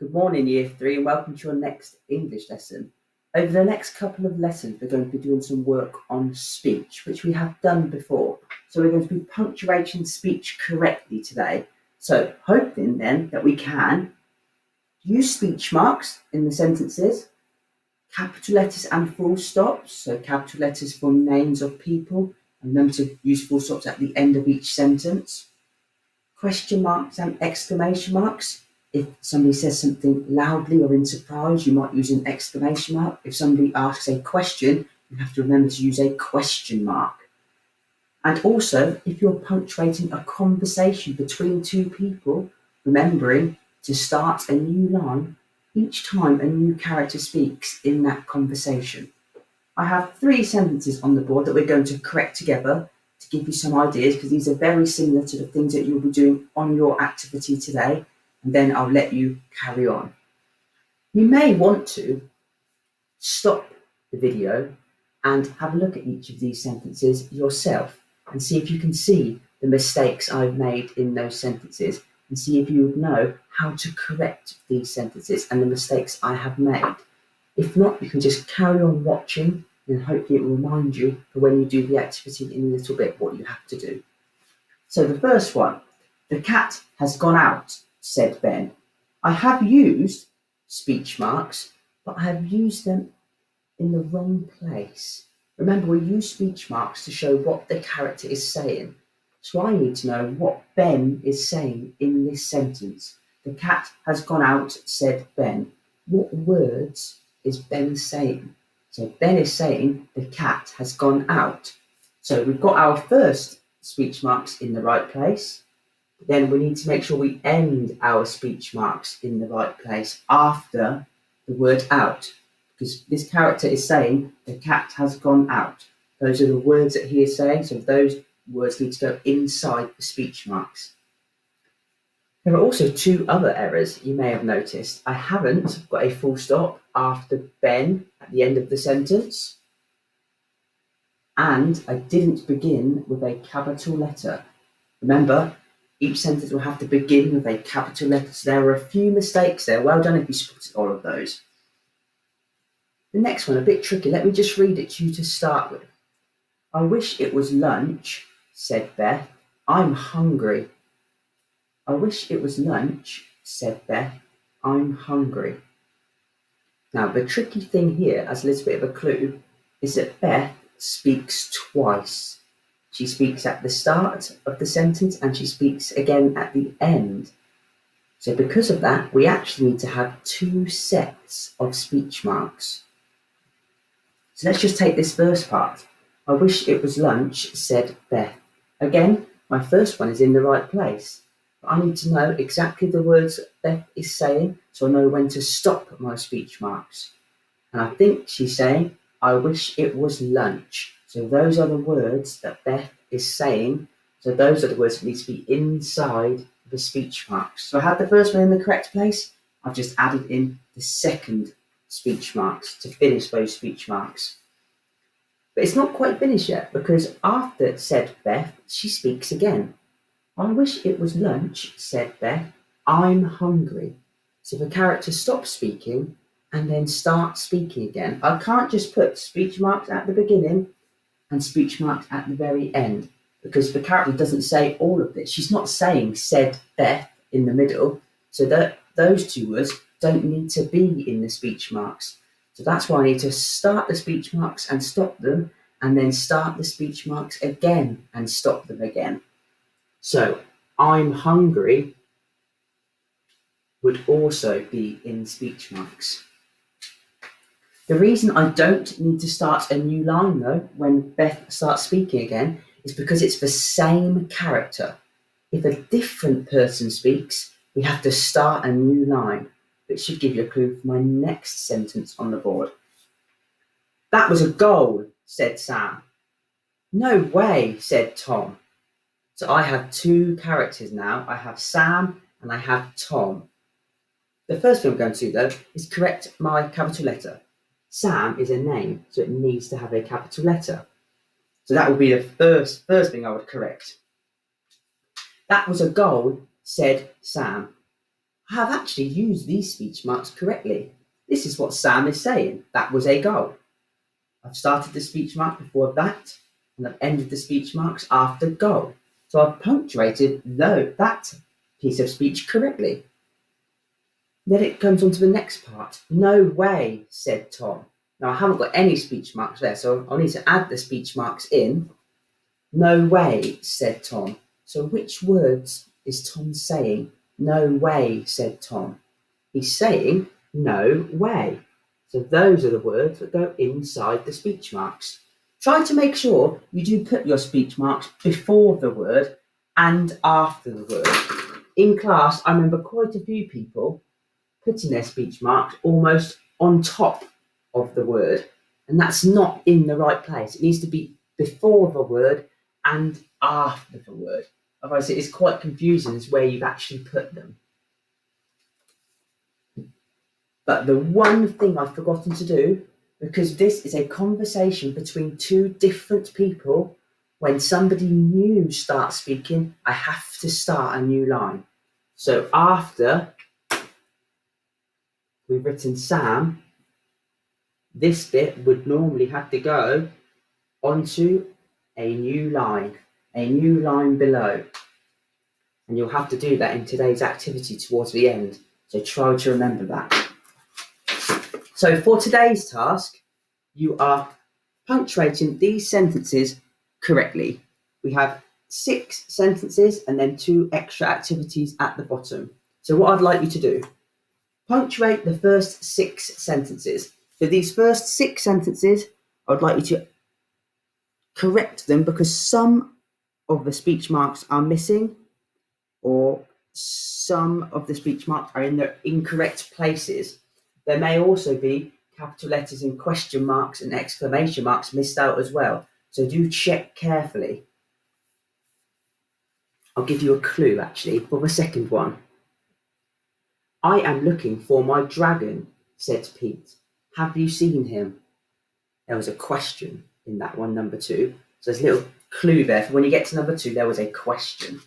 Good morning, Year 3, and welcome to your next English lesson. Over the next couple of lessons, we're going to be doing some work on speech, which we have done before. So we're going to be punctuating speech correctly today. So hoping then that we can use speech marks in the sentences, capital letters and full stops. So capital letters for names of people, and remember to use full stops at the end of each sentence. Question marks and exclamation marks. If somebody says something loudly or in surprise, you might use an exclamation mark. If somebody asks a question, you have to remember to use a question mark. And also, if you're punctuating a conversation between two people, remembering to start a new line each time a new character speaks in that conversation. I have 3 sentences on the board that we're going to correct together to give you some ideas, because these are very similar to the things that you'll be doing on your activity today. And then I'll let you carry on. You may want to stop the video and have a look at each of these sentences yourself and see if you can see the mistakes I've made in those sentences and see if you would know how to correct these sentences and the mistakes I have made. If not, you can just carry on watching and hopefully it will remind you for when you do the activity in a little bit what you have to do. So the first one, the cat has gone out, said Ben. I have used speech marks, but I have used them in the wrong place. Remember, we use speech marks to show what the character is saying. So I need to know what Ben is saying in this sentence. The cat has gone out, said Ben. What words is Ben saying? So Ben is saying the cat has gone out. So we've got our first speech marks in the right place. Then we need to make sure we end our speech marks in the right place after the word out, because this character is saying the cat has gone out. Those are the words that he is saying, so those words need to go inside the speech marks. There are also 2 other errors you may have noticed. I haven't got a full stop after Ben at the end of the sentence, and I didn't begin with a capital letter. Remember, each sentence will have to begin with a capital letter. So there are a few mistakes there. Well done if you spotted all of those. The next one, a bit tricky. Let me just read it to you to start with. I wish it was lunch, said Beth. I'm hungry. I wish it was lunch, said Beth. I'm hungry. Now, the tricky thing here, as a little bit of a clue, is that Beth speaks twice. She speaks at the start of the sentence and she speaks again at the end. So because of that, we actually need to have 2 sets of speech marks. So let's just take this first part. I wish it was lunch, said Beth. Again, my first one is in the right place. But I need to know exactly the words that Beth is saying so I know when to stop my speech marks. And I think she's saying, I wish it was lunch. So those are the words that Beth is saying. So those are the words that need to be inside the speech marks. So I had the first one in the correct place. I've just added in the second speech marks to finish those speech marks. But it's not quite finished yet, because after said Beth, she speaks again. I wish it was lunch, said Beth. I'm hungry. So the character stops speaking and then starts speaking again. I can't just put speech marks at the beginning and speech marks at the very end, because the character doesn't say all of this. She's not saying said Beth in the middle, so that those 2 words don't need to be in the speech marks. So that's why I need to start the speech marks and stop them, and then start the speech marks again and stop them again. So I'm hungry would also be in speech marks. The reason I don't need to start a new line, though, when Beth starts speaking again, is because it's the same character. If a different person speaks, we have to start a new line. It should give you a clue for my next sentence on the board. That was a goal, said Sam. No way, said Tom. So I have 2 characters now. I have Sam and I have Tom. The first thing I'm going to do, though, is correct my capital letter. Sam is a name, so it needs to have a capital letter. So that would be the first thing I would correct. That was a goal, said Sam. I have actually used these speech marks correctly. This is what Sam is saying. That was a goal. I've started the speech mark before that, and I've ended the speech marks after goal. So I've punctuated that piece of speech correctly. Then it comes on to the next part. No way, said Tom. Now I haven't got any speech marks there, so I'll need to add the speech marks in. No way, said Tom. So which words is Tom saying? No way, said Tom. He's saying no way. So those are the words that go inside the speech marks. Try to make sure you do put your speech marks before the word and after the word. In class, I remember quite a few people putting their speech marks almost on top of the word, and that's not in the right place. It needs to be before the word and after the word. Otherwise, it is quite confusing as where you've actually put them. But the one thing I've forgotten to do, because this is a conversation between two different people, when somebody new starts speaking, I have to start a new line. So after we've written Sam, this bit would normally have to go onto a new line below. And you'll have to do that in today's activity towards the end. So try to remember that. So for today's task, you are punctuating these sentences correctly. We have 6 sentences and then 2 extra activities at the bottom. So what I'd like you to do, punctuate the first 6 sentences. For these first 6 sentences, I'd like you to correct them because some of the speech marks are missing or some of the speech marks are in the incorrect places. There may also be capital letters and question marks and exclamation marks missed out as well. So do check carefully. I'll give you a clue actually for the second one. I am looking for my dragon, said Pete. Have you seen him? There was a question in that one, number 2. So there's a little clue there for when you get to number 2, there was a question.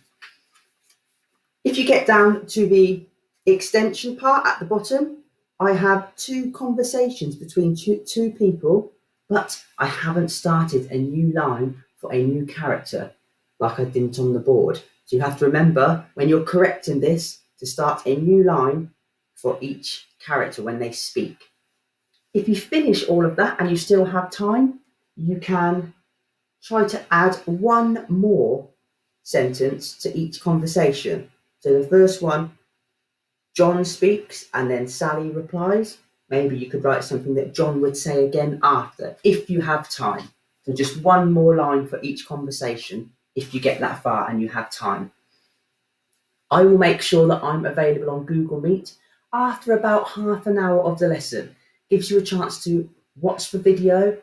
If you get down to the extension part at the bottom, I have 2 conversations between two people, but I haven't started a new line for a new character like I didn't on the board. So you have to remember when you're correcting this to start a new line for each character when they speak. If you finish all of that and you still have time, you can try to add one more sentence to each conversation. So the first one, John speaks and then Sally replies. Maybe you could write something that John would say again after, if you have time. So just one more line for each conversation if you get that far and you have time. I will make sure that I'm available on Google Meet after about half an hour of the lesson. Gives you a chance to watch the video,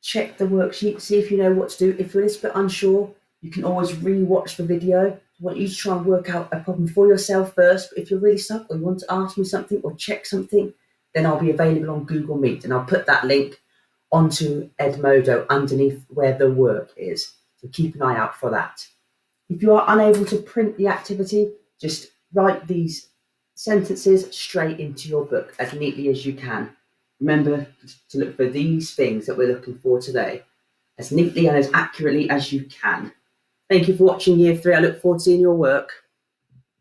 check the worksheet, see if you know what to do. If you're a little bit unsure, you can always re-watch the video. I want you to try and work out a problem for yourself first. But if you're really stuck or you want to ask me something or check something, then I'll be available on Google Meet. And I'll put that link onto Edmodo underneath where the work is. So keep an eye out for that. If you are unable to print the activity, just write these sentences straight into your book as neatly as you can. Remember to look for these things that we're looking for today as neatly and as accurately as you can. Thank you for watching Year 3. I look forward to seeing your work.